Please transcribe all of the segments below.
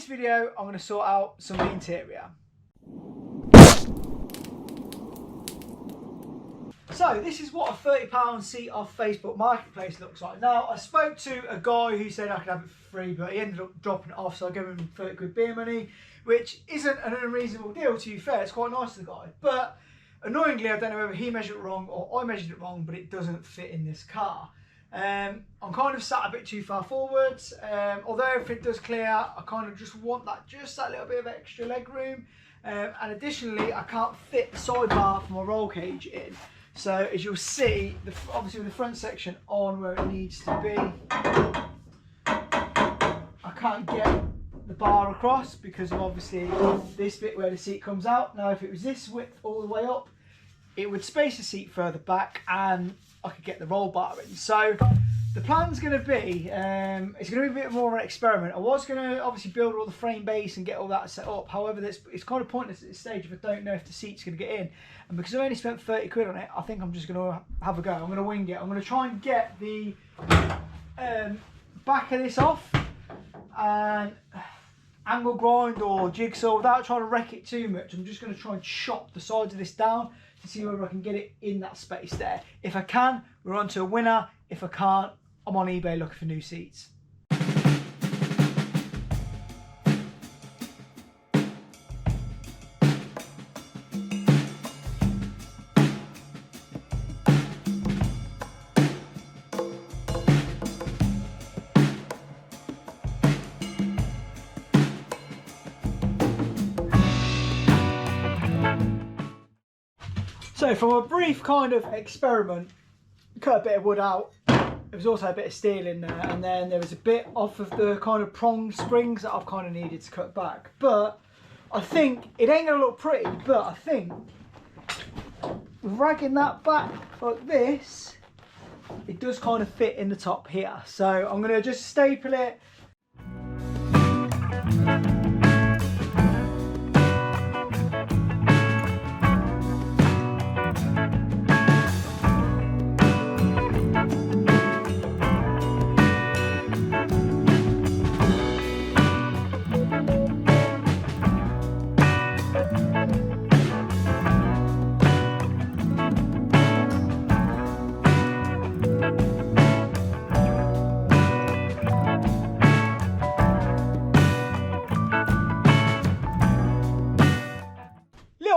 this video, I'm going to sort out some of the interior. So this is what a £30 seat off Facebook Marketplace looks like. Now, I spoke to a guy who said I could have it for free, but he ended up dropping it off, so I gave him 30 quid beer money, which isn't an unreasonable deal, to be fair. It's quite nice of the guy. But annoyingly, I don't know whether he measured it wrong or I measured it wrong, but it doesn't fit in this car. I'm kind of sat a bit too far forwards. Although everything does clear, I kind of just want that little bit of extra leg room. And additionally, I can't fit the sidebar for my roll cage in. So as you'll see, obviously with the front section on where it needs to be, I can't get the bar across because of obviously this bit where the seat comes out. Now if it was this width all the way up, it would space the seat further back and I could get the roll bar in. So the plan's going to be, it's going to be a bit more of an experiment. I was going to obviously build all the frame base and get all that set up. However, it's kind of pointless at this stage if I don't know if the seat's going to get in. And because I've only spent 30 quid on it, I think I'm just going to have a go. I'm going to wing it. I'm going to try and get the back of this off and angle grind or jigsaw without trying to wreck it too much. I'm just going to try and chop the sides of this down to see whether I can get it in that space there. If I can, we're on to a winner. If I can't, I'm on eBay looking for new seats. So from a brief kind of experiment, cut a bit of wood out. There was also a bit of steel in there, and then there was a bit off of the kind of prong springs that I've kind of needed to cut back. But I think it ain't gonna look pretty, but I think ragging that back like this, it does kind of fit in the top here. So I'm gonna just staple it.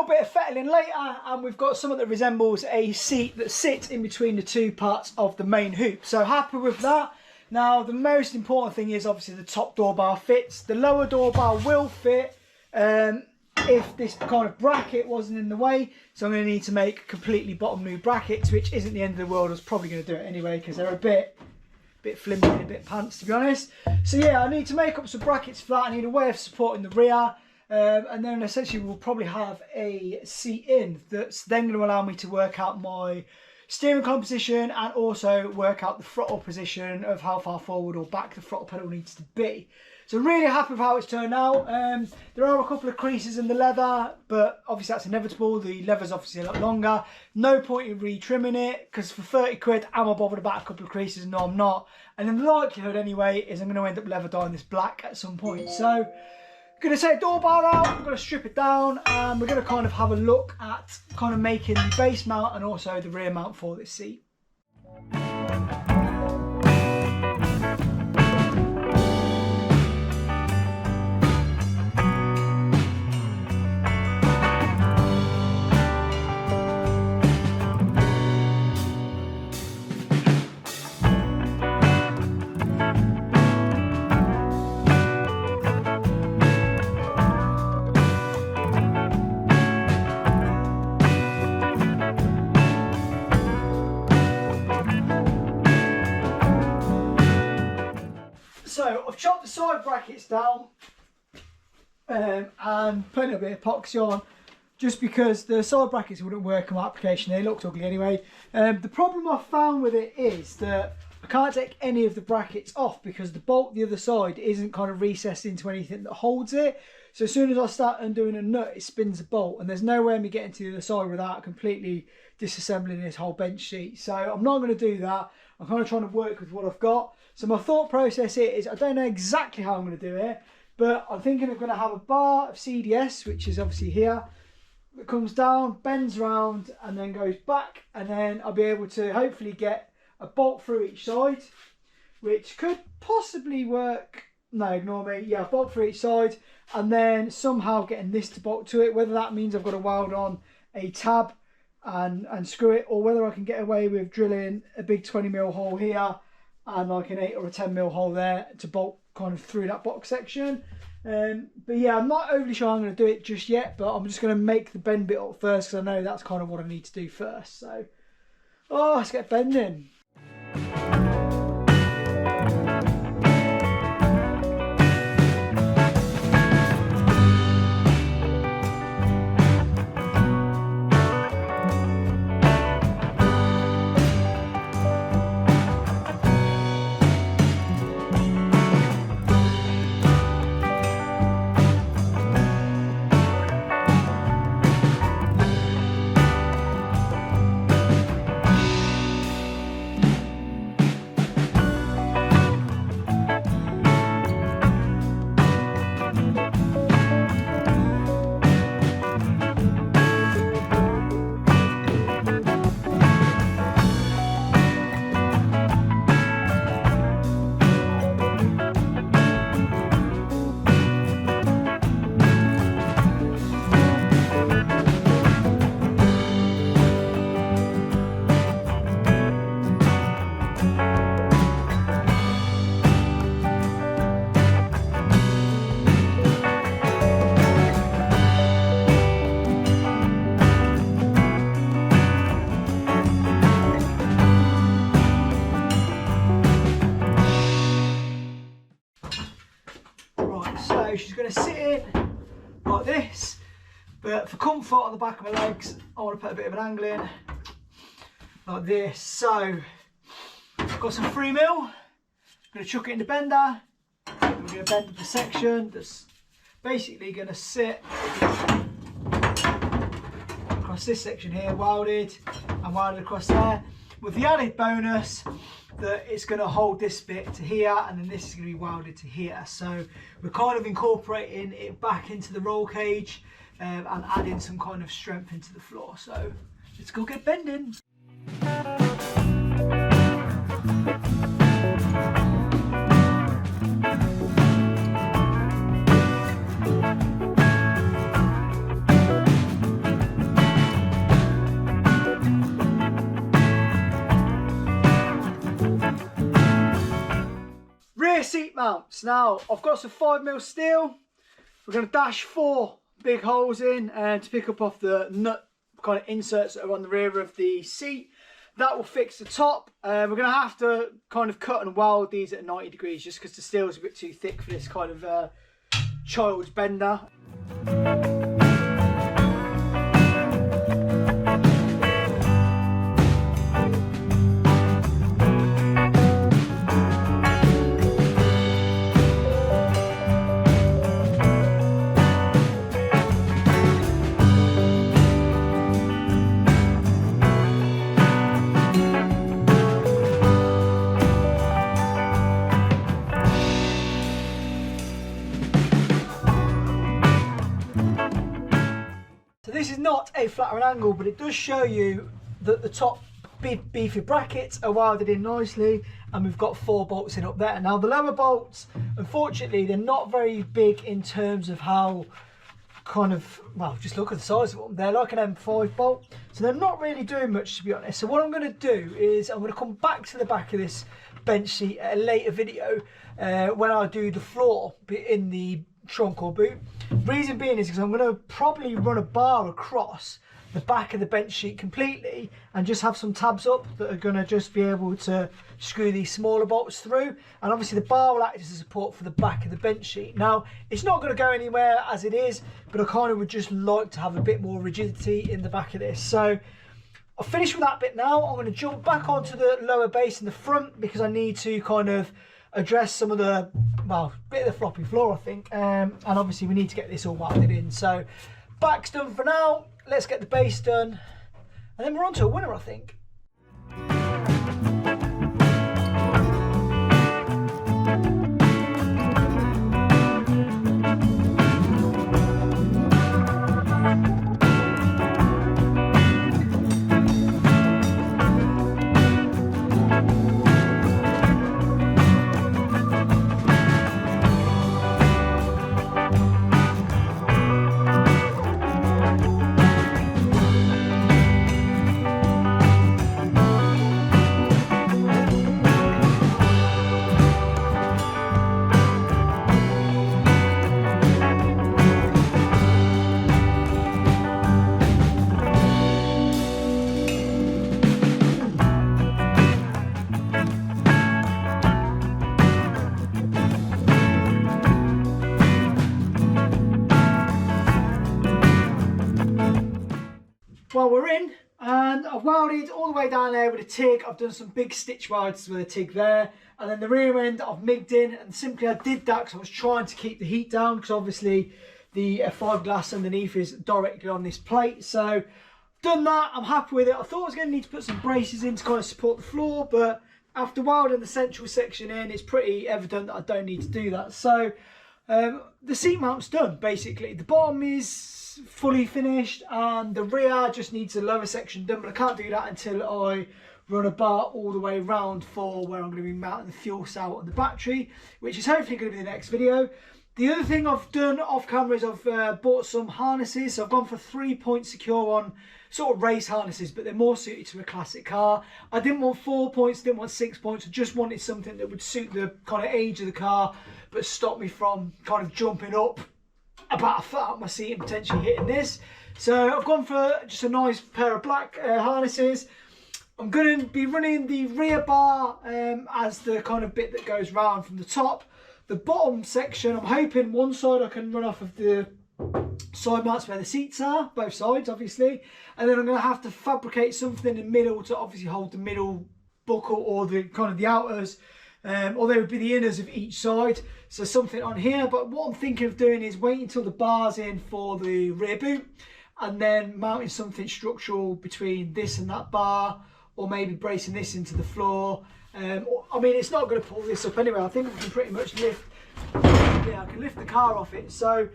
Bit of fettling later, and we've got something that resembles a seat that sits in between the two parts of the main hoop. So happy with that. Now the most important thing is obviously the top door bar fits. The lower door bar will fit if this kind of bracket wasn't in the way. So I'm going to need to make completely bottom new brackets, which isn't the end of the world. I was probably going to do it anyway because they're a bit flimsy and a bit pants, to be honest. So yeah, I need to make up some brackets for that. I need a way of supporting the rear. And then essentially we'll probably have a seat in that's then going to allow me to work out my steering composition and also work out the throttle position of how far forward or back the throttle pedal needs to be. So really happy with how it's turned out. There are a couple of creases in the leather, but obviously that's inevitable. The leather's obviously a lot longer. No point in re-trimming it because for 30 quid, am I bothered about a couple of creases? No, I'm not. And then the likelihood anyway is I'm going to end up leather dyeing this black at some point. So going to take door bar out, I'm going to strip it down, and we're going to kind of have a look at kind of making the base mount and also the rear mount for this seat. So I've chopped the side brackets down and put a bit of epoxy on just because the side brackets wouldn't work on my application. They looked ugly anyway. The problem I found with it is that I can't take any of the brackets off because the bolt the other side isn't kind of recessed into anything that holds it. So as soon as I start undoing a nut, it spins the bolt, and there's no way me getting to the other side without completely disassembling this whole bench seat. So I'm not going to do that. I'm kind of trying to work with what I've got. So my thought process is I don't know exactly how I'm going to do it, But I'm thinking I'm going to have a bar of CDS, which is obviously here, that comes down, bends around, and then goes back, and then I'll be able to hopefully get a bolt through each side, which could possibly work. No, ignore me. Yeah, bolt through each side, and then somehow getting this to bolt to it, whether that means I've got to weld on a tab and screw it, or whether I can get away with drilling a big 20mm hole here and like an 8 or a 10mm hole there to bolt kind of through that box section. But yeah, I'm not overly sure I'm going to do it just yet, but I'm just going to make the bend bit up first, because I know that's kind of what I need to do first. So, oh, let's get bending. She's going to sit in like this, but for comfort on the back of my legs I want to put a bit of an angle in like this. So I've got some 3mm, I'm going to chuck it in the bender, we're going to bend the section that's basically going to sit across this section here, welded and welded across there, with the added bonus that it's going to hold this bit to here, and then this is going to be welded to here. So we're kind of incorporating it back into the roll cage and adding some kind of strength into the floor. So let's go get bending. Rear seat mounts. Now I've got some 5mm steel. We're going to dash 4 big holes in to pick up off the nut kind of inserts that are on the rear of the seat. That will fix the top. We're going to have to kind of cut and weld these at 90 degrees just because the steel is a bit too thick for this kind of child's bender. This is not a flat or an angle, but it does show you that the top big beefy brackets are welded in nicely, and we've got 4 bolts in up there. Now the lower bolts, unfortunately, they're not very big in terms of how kind of, well, just look at the size of them. They're like an M5 bolt, so they're not really doing much, to be honest. So what I'm going to do is I'm going to come back to the back of this bench seat at a later video when I do the floor in the trunk or boot. Reason being is because I'm going to probably run a bar across the back of the bench sheet completely and just have some tabs up that are going to just be able to screw these smaller bolts through, and obviously the bar will act as a support for the back of the bench sheet. Now it's not going to go anywhere as it is, but I kind of would just like to have a bit more rigidity in the back of this. So I'll finish with that bit now. I'm going to jump back onto the lower base in the front because I need to kind of address some of the, well, bit of the floppy floor, I think, and obviously we need to get this all welded in. So back's done for now. Let's get the base done, and then we're on to a winner, I think. well, we're in, and I've welded all the way down there with a TIG. I've done some big stitch welds with a TIG there, and then the rear end I've MIG'd in, and simply I did that because I was trying to keep the heat down, because obviously the fiberglass underneath is directly on this plate. So done that, I'm happy with it. I thought I was going to need to put some braces in to kind of support the floor, but after welding the central section in, it's pretty evident that I don't need to do that. So the seat mount's done, basically. The bottom is fully finished, and the rear just needs a lower section done, but I can't do that until I run a bar all the way around for where I'm going to be mounting the fuel cell and the battery, which is hopefully going to be the next video. The other thing I've done off camera is I've bought some harnesses. So I've gone for 3-point secure on sort of race harnesses, but they're more suited to a classic car. I didn't want 4 points, didn't want 6 points. I just wanted something that would suit the kind of age of the car, but stop me from kind of jumping up about a foot out my seat and potentially hitting this. So I've gone for just a nice pair of black harnesses. I'm going to be running the rear bar as the kind of bit that goes round from the top. The bottom section, I'm hoping one side I can run off of the side mounts where the seats are, both sides obviously, and then I'm going to have to fabricate something in the middle to obviously hold the middle buckle, or the kind of the outers, or they would be the inners of each side, so something on here. But what I'm thinking of doing is waiting until the bar's in for the rear boot, and then mounting something structural between this and that bar, or maybe bracing this into the floor. I mean, it's not going to pull this up anyway. I think I can pretty much lift, yeah, I can lift the car off it. So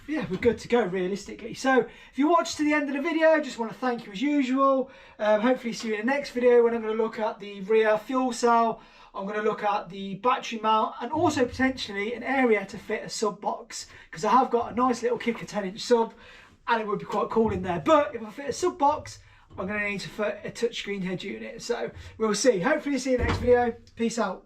yeah, we're good to go realistically. So if you watched to the end of the video, I just want to thank you as usual. Hopefully see you in the next video, when I'm going to look at the rear fuel cell. I'm going to look at the battery mount, and also potentially an area to fit a sub box, because I have got a nice little kicker 10-inch sub, and it would be quite cool in there. But if I fit a sub box, I'm going to need to fit a touchscreen head unit. So we'll see. Hopefully see you in the next video. Peace out.